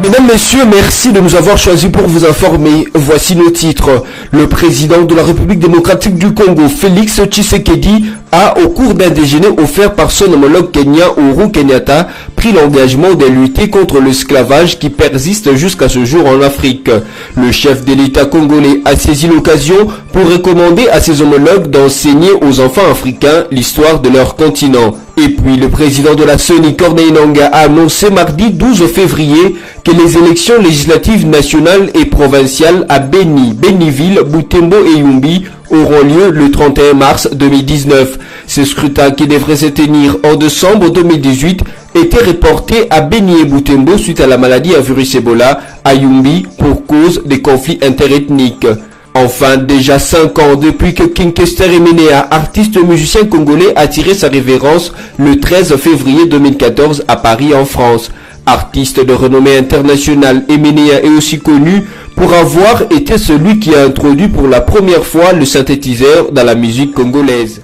Mesdames, Messieurs, merci de nous avoir choisis pour vous informer. Voici nos titres. Le président de la République démocratique du Congo, Félix Tshisekedi, a, au cours d'un déjeuner offert par son homologue kenyan Uhuru Kenyatta, pris l'engagement de lutter contre l'esclavage qui persiste jusqu'à ce jour en Afrique. Le chef de l'État congolais a saisi l'occasion pour recommander à ses homologues d'enseigner aux enfants africains l'histoire de leur continent. Et puis, le président de la CENI, Corneille Nangaa, a annoncé mardi 12 février que les élections législatives nationales et provinciales à Beni, Beniville, Butembo et Yumbi auront lieu le 31 mars 2019. Ce scrutin qui devrait se tenir en décembre 2018 était reporté à Beni et Butembo suite à la maladie à virus Ebola à Yumbi pour cause des conflits interethniques. Enfin, déjà 5 ans depuis que King Kester Emenea, artiste musicien congolais, a tiré sa révérence le 13 février 2014 à Paris en France. Artiste de renommée internationale, Emenea est aussi connu pour avoir été celui qui a introduit pour la première fois le synthétiseur dans la musique congolaise.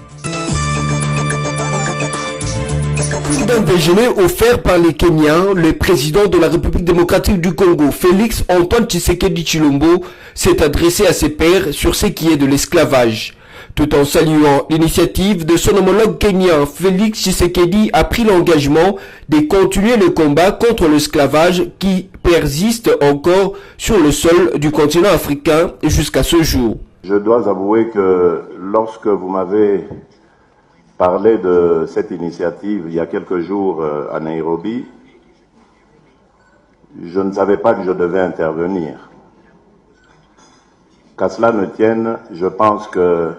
D'un déjeuner offert par les Kenyans, le président de la République démocratique du Congo, Félix Antoine Tshisekedi Tshilombo, s'est adressé à ses pairs sur ce qui est de l'esclavage. Tout en saluant l'initiative de son homologue kenyan, Félix Tshisekedi a pris l'engagement de continuer le combat contre l'esclavage qui persiste encore sur le sol du continent africain jusqu'à ce jour. Je dois avouer que lorsque vous m'avez parlé de cette initiative il y a quelques jours à Nairobi, je ne savais pas que je devais intervenir. Qu'à cela ne tienne, je pense que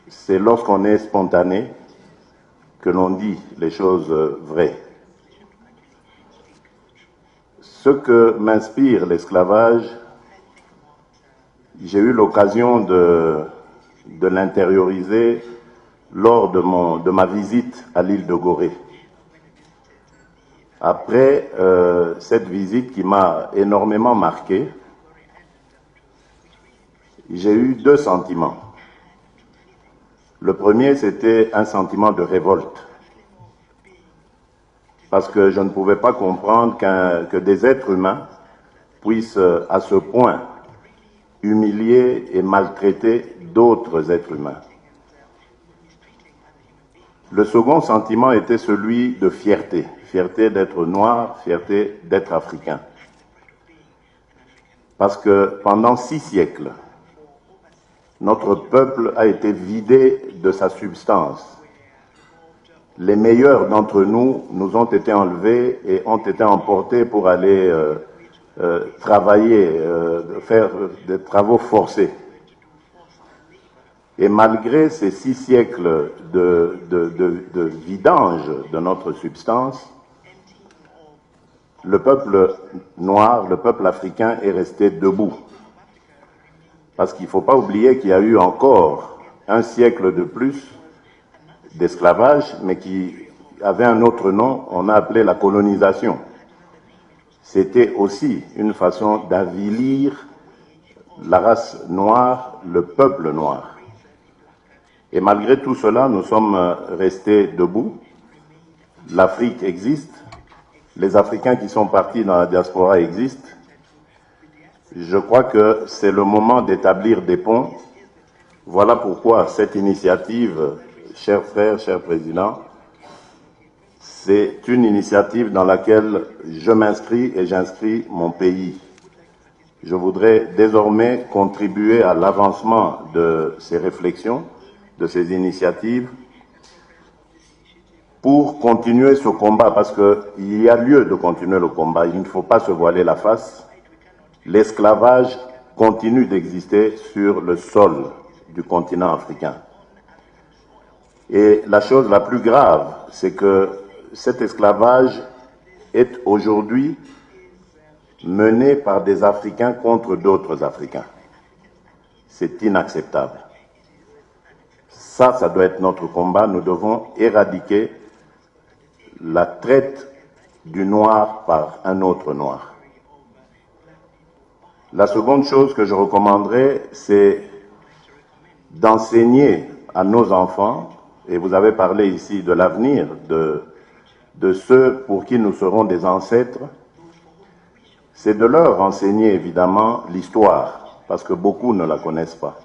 c'est lorsqu'on est spontané que l'on dit les choses vraies. Ce que m'inspire l'esclavage, j'ai eu l'occasion de l'intérioriser lors de ma visite à l'île de Gorée. Après cette visite qui m'a énormément marqué, j'ai eu deux sentiments. Le premier, c'était un sentiment de révolte. Parce que je ne pouvais pas comprendre que des êtres humains puissent à ce point humilier et maltraiter d'autres êtres humains. Le second sentiment était celui de fierté. Fierté d'être noir, fierté d'être africain. Parce que pendant 6 siècles, notre peuple a été vidé de sa substance. Les meilleurs d'entre nous nous ont été enlevés et ont été emportés pour aller travailler, faire des travaux forcés. Et malgré ces 6 siècles de vidange de notre substance, le peuple noir, le peuple africain est resté debout. Parce qu'il ne faut pas oublier qu'il y a eu encore un siècle de plus d'esclavage, mais qui avait un autre nom, on a appelé la colonisation. C'était aussi une façon d'avilir la race noire, le peuple noir. Et malgré tout cela, nous sommes restés debout. L'Afrique existe, les Africains qui sont partis dans la diaspora existent. Je crois que c'est le moment d'établir des ponts. Voilà pourquoi cette initiative, chers frères, chers présidents, c'est une initiative dans laquelle je m'inscris et j'inscris mon pays. Je voudrais désormais contribuer à l'avancement de ces réflexions, de ces initiatives, pour continuer ce combat, parce qu'il y a lieu de continuer le combat. Il ne faut pas se voiler la face. L'esclavage continue d'exister sur le sol du continent africain. Et la chose la plus grave, c'est que cet esclavage est aujourd'hui mené par des Africains contre d'autres Africains. C'est inacceptable. Ça doit être notre combat. Nous devons éradiquer la traite du noir par un autre noir. La seconde chose que je recommanderais, c'est d'enseigner à nos enfants, et vous avez parlé ici de l'avenir, de ceux pour qui nous serons des ancêtres, c'est de leur enseigner évidemment l'histoire, parce que beaucoup ne la connaissent pas.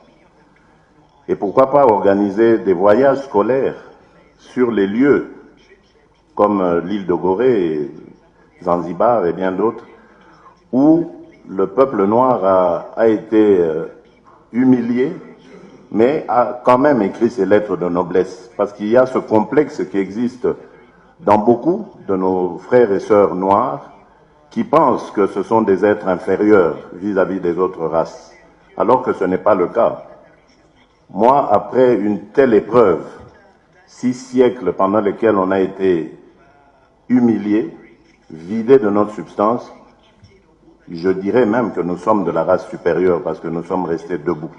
Et pourquoi pas organiser des voyages scolaires sur les lieux, comme l'île de Gorée, Zanzibar et bien d'autres, où le peuple noir a été humilié, mais a quand même écrit ses lettres de noblesse. Parce qu'il y a ce complexe qui existe dans beaucoup de nos frères et sœurs noirs qui pensent que ce sont des êtres inférieurs vis-à-vis des autres races, alors que ce n'est pas le cas. Moi, après une telle épreuve, 6 siècles pendant lesquels on a été humilié, vidé de notre substance, je dirais même que nous sommes de la race supérieure parce que nous sommes restés debout.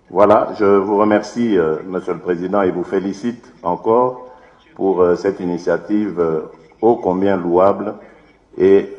Voilà, je vous remercie, Monsieur le Président, et vous félicite encore pour cette initiative ô combien louable. Et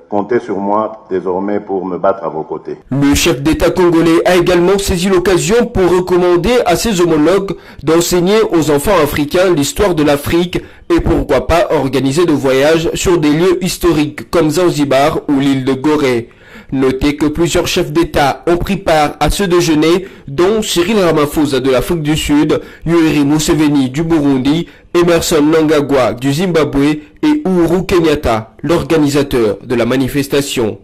comptez sur moi désormais pour me battre à vos côtés. Le chef d'État congolais a également saisi l'occasion pour recommander à ses homologues d'enseigner aux enfants africains l'histoire de l'Afrique et pourquoi pas organiser des voyages sur des lieux historiques comme Zanzibar ou l'île de Gorée. Notez que plusieurs chefs d'État ont pris part à ce déjeuner, dont Cyril Ramaphosa de l'Afrique du Sud, Yoweri Museveni du Burundi, Emerson Mnangagwa du Zimbabwe et Uhuru Kenyatta, l'organisateur de la manifestation.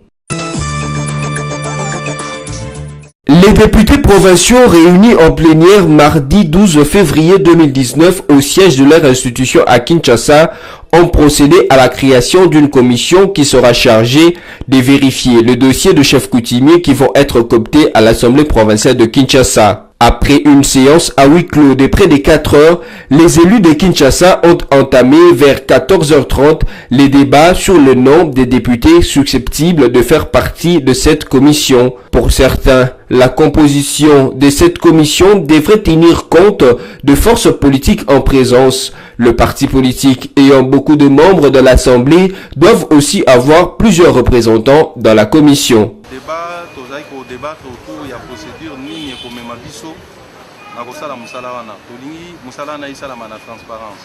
Les députés provinciaux réunis en plénière mardi 12 février 2019 au siège de leur institution à Kinshasa ont procédé à la création d'une commission qui sera chargée de vérifier le dossier de chefs coutumiers qui vont être cooptés à l'Assemblée provinciale de Kinshasa. Après une séance à huis clos de près de 4 heures, les élus de Kinshasa ont entamé vers 14h30 les débats sur le nombre des députés susceptibles de faire partie de cette commission. Pour certains, la composition de cette commission devrait tenir compte de forces politiques en présence. Le parti politique ayant beaucoup de membres de l'Assemblée doivent aussi avoir plusieurs représentants dans la commission. nakosala musala wana tolingi musala wana isalama na transparence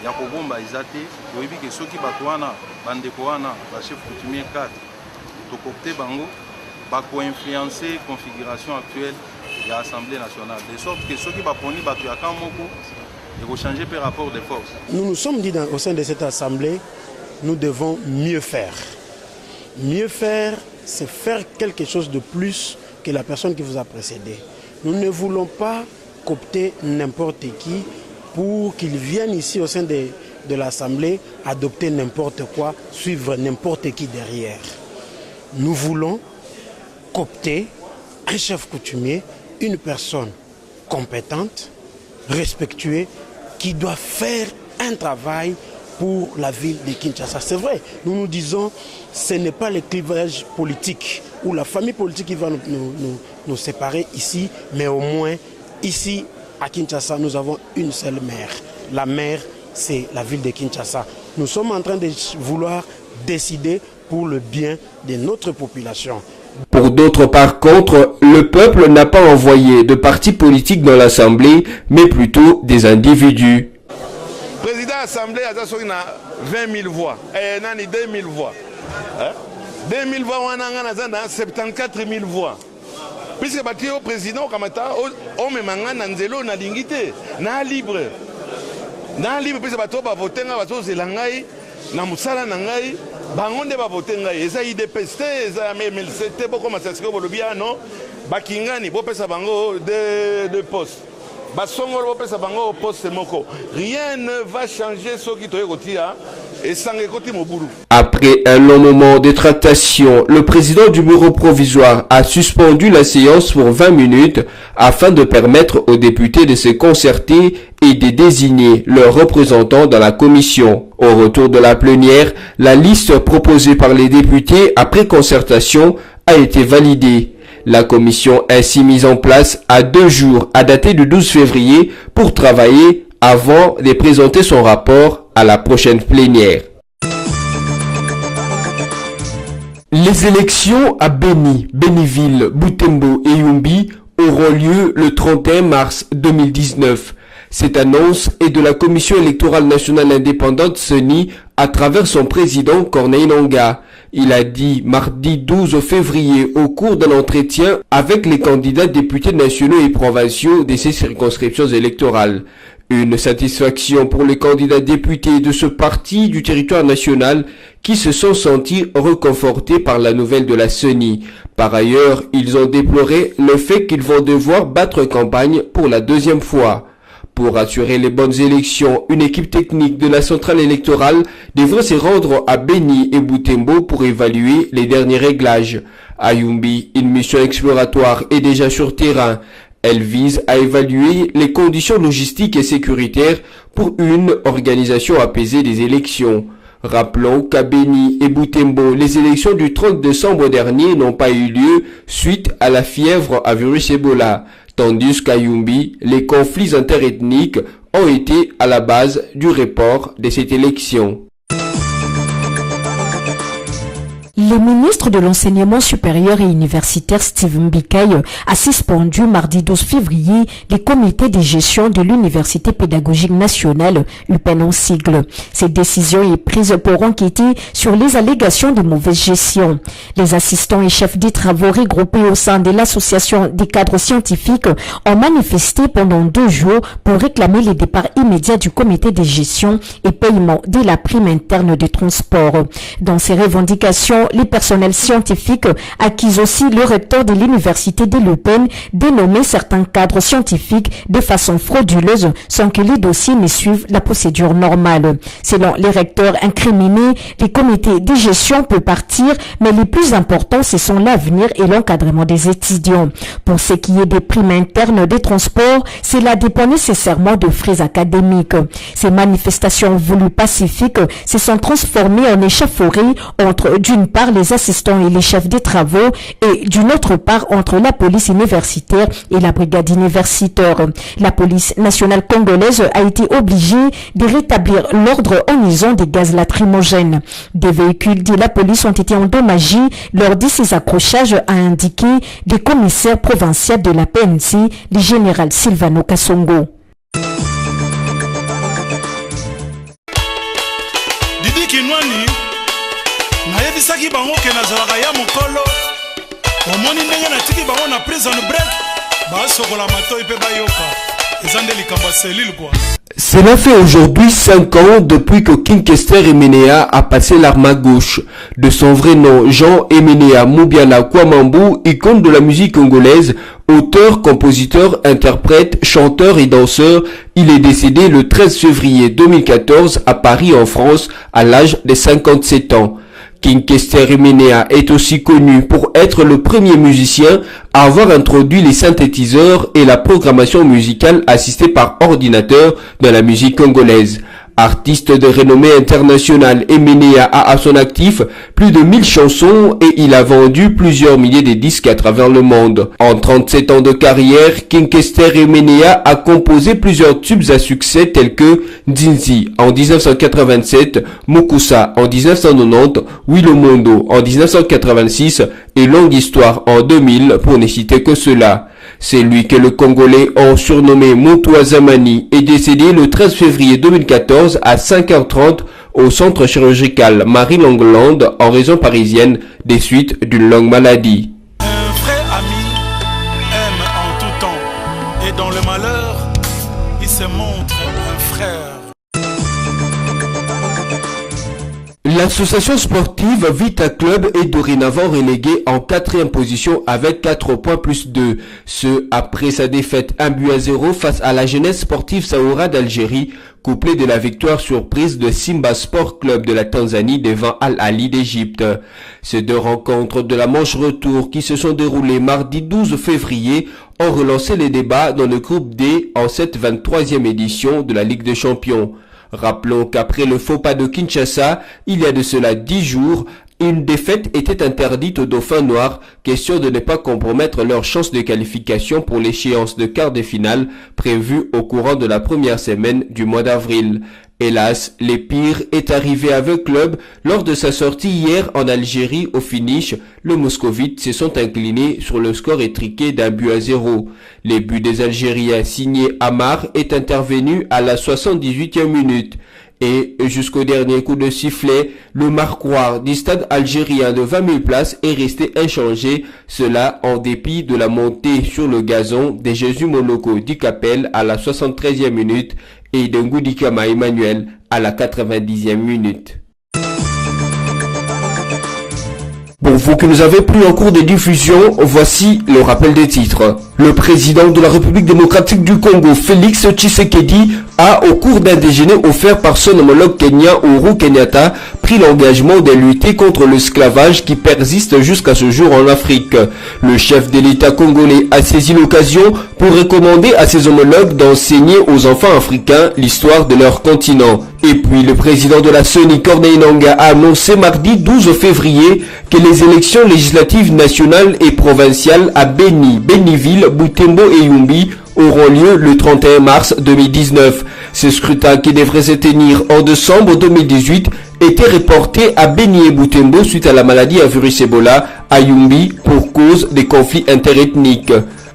ya kobomba eza te toyebi ke soki bato wana bandeko wana bachef coutumier 4 tokopte bango bakoinfluencer configuration actuelle ya Assemblée nationale de sorte que soki baponi bato ya kan moko ekochange pe rapport de force. Nous nous sommes dit au sein de cette Assemblée, nous devons mieux faire. Mieux faire, c'est faire quelque chose de plus que la personne qui vous a précédé. Nous ne voulons pas coopter n'importe qui pour qu'il vienne ici au sein de l'Assemblée adopter n'importe quoi, suivre n'importe qui derrière. Nous voulons coopter un chef coutumier, une personne compétente, respectueuse, qui doit faire un travail pour la ville de Kinshasa. C'est vrai, nous nous disons, ce n'est pas le clivage politique ou la famille politique qui va nous séparer ici, mais au moins, ici, à Kinshasa, nous avons une seule maire. La maire, c'est la ville de Kinshasa. Nous sommes en train de vouloir décider pour le bien de notre population. Pour d'autres, par contre, le peuple n'a pas envoyé de parti politique dans l'Assemblée, mais plutôt des individus. Président de l'Assemblée a 20 000 voix, 2 000 voix. 2 000 voix, on a 74 000 voix. Puisque le président, on me mangane dans zélo, na lingité, na libre. Na libre, puisque bato ba voter nga bato zelangai, na musala nangai, bangonde ba voter ngai. Eza IDPST, eza MLCT, boko masasiko bolobia no, bakingani, bo pesa bango de poste. Rien ne va changer ce qui est retira et sans écouter mon boulot. Après un long moment de tractation, le président du bureau provisoire a suspendu la séance pour 20 minutes afin de permettre aux députés de se concerter et de désigner leurs représentants dans la commission. Au retour de la plénière, la liste proposée par les députés après concertation a été validée. La commission ainsi mise en place a 2 jours à dater du 12 février pour travailler avant de présenter son rapport à la prochaine plénière. Les élections à Beni, Beniville, Butembo et Yumbi auront lieu le 31 mars 2019. Cette annonce est de la Commission électorale nationale indépendante CENI à travers son président Corneille Nangaa. Il a dit mardi 12 février au cours d'un entretien avec les candidats députés nationaux et provinciaux de ces circonscriptions électorales. Une satisfaction pour les candidats députés de ce parti du territoire national qui se sont sentis reconfortés par la nouvelle de la CENI. Par ailleurs, ils ont déploré le fait qu'ils vont devoir battre campagne pour la deuxième fois. Pour assurer les bonnes élections, une équipe technique de la centrale électorale devrait se rendre à Beni et Butembo pour évaluer les derniers réglages. À Yumbi, une mission exploratoire est déjà sur terrain. Elle vise à évaluer les conditions logistiques et sécuritaires pour une organisation apaisée des élections. Rappelons qu'à Beni et Butembo, les élections du 30 décembre dernier n'ont pas eu lieu suite à la fièvre à virus Ebola, tandis qu'à Yumbi, les conflits interethniques ont été à la base du report de cette élection. Le ministre de l'Enseignement supérieur et universitaire Steve Mbikaï a suspendu mardi 12 février les comités de gestion de l'Université pédagogique nationale, UPN en sigle. Cette décision est prise pour enquêter sur les allégations de mauvaise gestion. Les assistants et chefs des travaux regroupés au sein de l'association des cadres scientifiques ont manifesté pendant 2 jours pour réclamer le départ immédiat du comité de gestion et paiement de la prime interne de transport. Dans ces revendications, les personnels scientifiques accusent aussi le recteur de l'université de l'UPN de nommer certains cadres scientifiques de façon frauduleuse sans que les dossiers ne suivent la procédure normale. Selon les recteurs incriminés, les comités de gestion peuvent partir, mais les plus importants, ce sont l'avenir et l'encadrement des étudiants. Pour ce qui est des primes internes des transports, cela dépend nécessairement de frais académiques. Ces manifestations voulues pacifiques se sont transformées en échauffourées entre, d'une part, les assistants et les chefs des travaux et d'une autre part entre la police universitaire et la brigade universitaire. La police nationale congolaise a été obligée de rétablir l'ordre en usant des gaz lacrymogènes. Des véhicules de la police ont été endommagés lors de ces accrochages, a indiqué le commissaire provincial de la PNC, le général Silvano Kassongo. Nayebisaki bango ke nazalaka ya mokolo omoni ndenge natiki bango na prison break basokola matoi mpe bayoka eza nde likambo ya selile kwa. Cela fait aujourd'hui 5 ans depuis que King Kester Emenea a passé l'arme à gauche. De son vrai nom, Jean Emenea Mubiala Kwamambu, icône de la musique congolaise, auteur, compositeur, interprète, chanteur et danseur, il est décédé le 13 février 2014 à Paris en France à l'âge de 57 ans. King Kester Emenea est aussi connu pour être le premier musicien à avoir introduit les synthétiseurs et la programmation musicale assistée par ordinateur dans la musique congolaise. Artiste de renommée internationale, Emenea a à son actif plus de 1000 chansons et il a vendu plusieurs milliers de disques à travers le monde. En 37 ans de carrière, King Kester Emenea a composé plusieurs tubes à succès tels que Nzinzi en 1987, Mukusa en 1990, Wilomondo en 1986 et Longue Histoire en 2000 pour ne citer que cela. C'est lui que le Congolais ont surnommé Moutoua Zamani est décédé le 13 février 2014 à 5h30 au centre chirurgical Marie-Langland en région parisienne des suites d'une longue maladie. Un vrai ami aime en tout temps et dans le malheur, il se montre un frère. L'association sportive Vita Club est dorénavant reléguée en 4e position avec 4 points plus 2. Ce après sa défaite 1-0 face à la jeunesse sportive Saoura d'Algérie, couplée de la victoire surprise de Simba Sport Club de la Tanzanie devant Al-Ali d'Égypte. Ces 2 rencontres de la manche retour qui se sont déroulées mardi 12 février ont relancé les débats dans le groupe D en cette 23e édition de la Ligue des Champions. Rappelons qu'après le faux pas de Kinshasa, il y a de cela 10 jours, une défaite était interdite aux Dauphins Noirs, question de ne pas compromettre leur chance de qualification pour l'échéance de quart de finale prévue au courant de la première semaine du mois d'avril. Hélas, les pires est arrivé avec club lors de sa sortie hier en Algérie au finish. Le Moscovite se sont inclinés sur le score étriqué d'1-0. Les buts des Algériens signés Amar est intervenu à la 78e minute. Et jusqu'au dernier coup de sifflet, le marquoir du stade algérien de 20 000 places est resté inchangé, cela en dépit de la montée sur le gazon des Jésus Moloko du Capel à la 73e minute et de Ngoudikama Emmanuel à la 90e minute. Pour vous qui nous avez pris en cours de diffusion, voici le rappel des titres. Le président de la République démocratique du Congo, Félix Tshisekedi, a, au cours d'un déjeuner offert par son homologue kenyan Uhuru Kenyatta, pris l'engagement de lutter contre l'esclavage qui persiste jusqu'à ce jour en Afrique. Le chef de l'État congolais a saisi l'occasion pour recommander à ses homologues d'enseigner aux enfants africains l'histoire de leur continent. Et puis le président de la CENI, Corneille Nangaa, a annoncé mardi 12 février que les élections législatives nationales et provinciales à Beni, Beniville, Butembo et Yumbi auront lieu le 31 mars 2019. Ces scrutins qui devraient se tenir en décembre 2018 étaient reportés à Beni et Butembo suite à la maladie à virus Ebola à Yumbi pour cause des conflits interethniques.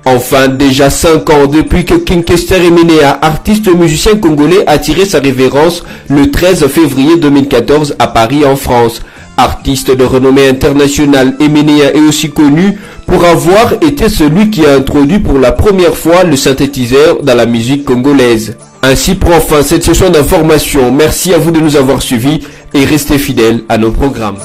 Enfin, déjà 5 ans depuis que King Kester Emenea, artiste musicien congolais, a tiré sa révérence le 13 février 2014 à Paris en France. Artiste de renommée internationale, Emenea est aussi connu pour avoir été celui qui a introduit pour la première fois le synthétiseur dans la musique congolaise. Ainsi prend fin cette session d'information. Merci à vous de nous avoir suivis et restez fidèles à nos programmes.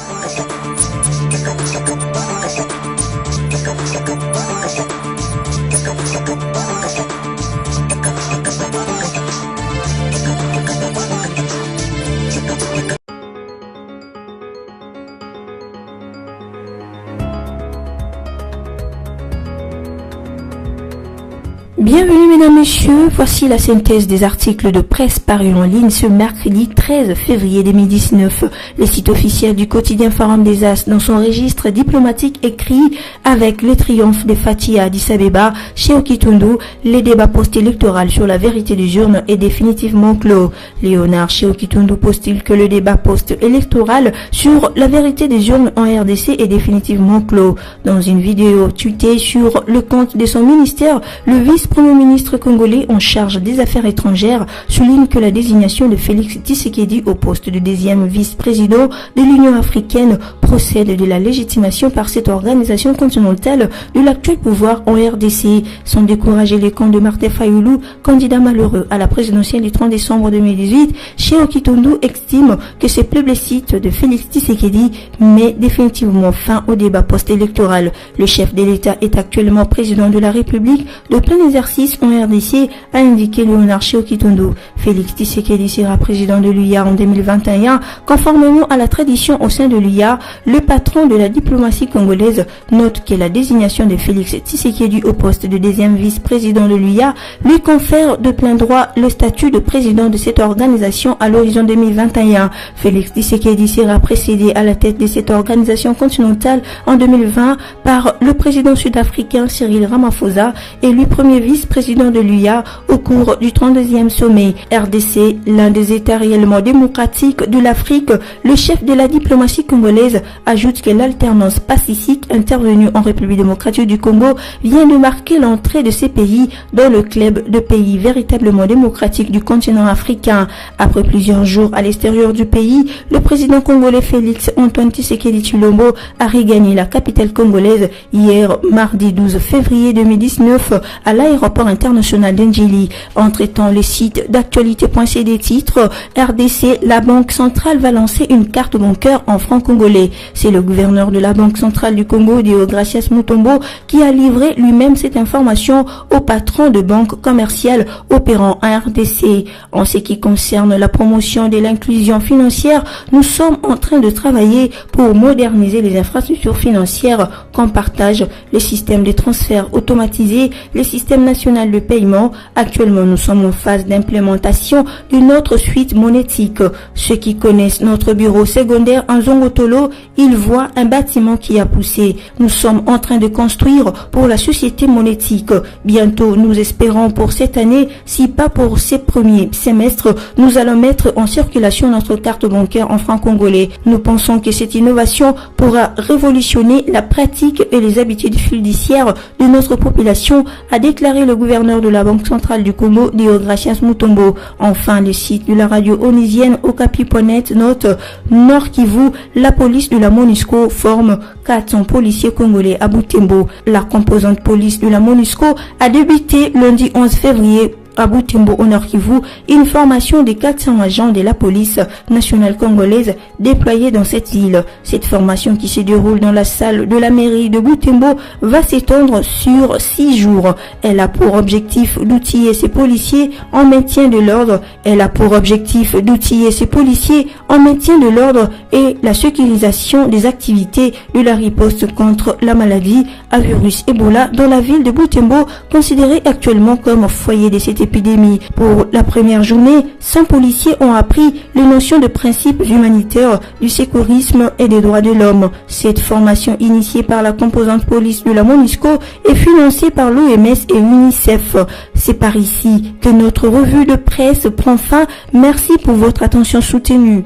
Bienvenue mesdames, messieurs, voici la synthèse des articles de presse parus en ligne ce mercredi 13 février 2019. Le site officiel du quotidien Forum des As dans son registre diplomatique écrit avec le triomphe de Fathi à Addis Abeba, chez Okitundu, les débats post-électoraux sur la vérité des urnes est définitivement clos. Léonard chez Okitundu postule que le débat post-électoral sur la vérité des urnes en RDC est définitivement clos. Dans une vidéo tweetée sur le compte de son ministère, le vice-premier ministre congolais en charge des affaires étrangères souligne que la désignation de Félix Tshisekedi au poste de deuxième vice-président de l'Union africaine procède de la légitimation par cette organisation continentale de l'actuel pouvoir en RDC, sans décourager les camps de Martin Fayoulou, candidat malheureux à la présidentielle du 30 décembre 2018. Chez Okitundu estime que ce plébiscite de Félix Tshisekedi met définitivement fin au débat post-électoral. Le chef de l'État est actuellement président de la République de plein exercice en RDC, a indiqué Léonard chez Okitundu. Félix Tshisekedi sera président de l'UIA en 2021, conformément à la tradition au sein de l'UIA. Le patron de la diplomatie congolaise note que la désignation de Félix Tshisekedi au poste de deuxième vice-président de l'UIA lui confère de plein droit le statut de président de cette organisation à l'horizon 2021. Félix Tshisekedi sera précédé à la tête de cette organisation continentale en 2020 par le président sud-africain Cyril Ramaphosa, élu premier vice-président de l'UIA au cours du 32e sommet. RDC, l'un des États réellement démocratiques de l'Afrique, le chef de la diplomatie congolaise ajoute que l'alternance pacifique intervenue en République démocratique du Congo vient de marquer l'entrée de ces pays dans le club de pays véritablement démocratiques du continent africain. Après plusieurs jours à l'extérieur du pays, le président congolais Félix Antoine Tshisekedi Tshilombo a regagné la capitale congolaise hier mardi 12 février 2019 à l'aéroport international d'Ndjili. Entre-temps, le site d'actualité.cd titre RDC, la Banque centrale va lancer une carte bancaire en francs congolais. C'est le gouverneur de la Banque centrale du Congo, Deogracias Mutombo, qui a livré lui-même cette information au patron de banques commerciales opérant en RDC. En ce qui concerne la promotion de l'inclusion financière, nous sommes en train de travailler pour moderniser les infrastructures financières qu'on partage, les systèmes de transfert automatisés, les systèmes national de paiement. Actuellement, nous sommes en phase d'implémentation d'une autre suite monétique. Ceux qui connaissent notre bureau secondaire en Zongotolo, ils voient un bâtiment qui a poussé. Nous sommes en train de construire pour la société monétique. Bientôt, nous espérons pour cette année, si pas pour ces premiers semestres, nous allons mettre en circulation notre carte bancaire en francs congolais. Nous pensons que cette innovation pourra révolutionner la pratique et les habitudes fiduciaires de notre population, a déclaré le gouverneur de la la Banque centrale du Congo, Deogracias Mutombo. Enfin, le site de la radio onusienne Okapi.net note Nord Kivu, la police de la MONUSCO forme 400 policiers congolais à Butembo. La composante police de la MONUSCO a débuté lundi 11 février à Butembo au Nord Kivu, une formation de 400 agents de la police nationale congolaise déployés dans cette île. Cette formation qui se déroule dans la salle de la mairie de Butembo va s'étendre sur 6 jours. Elle a pour objectif d'outiller ces policiers en maintien de l'ordre. Elle a pour objectif d'outiller ces policiers en maintien de l'ordre et la sécurisation des activités de la riposte contre la maladie à virus Ebola dans la ville de Butembo, considérée actuellement comme foyer de cette épidémie. Pour la première journée, 100 policiers ont appris les notions de principes humanitaires, du sécurisme et des droits de l'homme. Cette formation initiée par la composante police de la MONUSCO est financée par l'OMS et l'UNICEF. C'est par ici que notre revue de presse prend fin. Merci pour votre attention soutenue.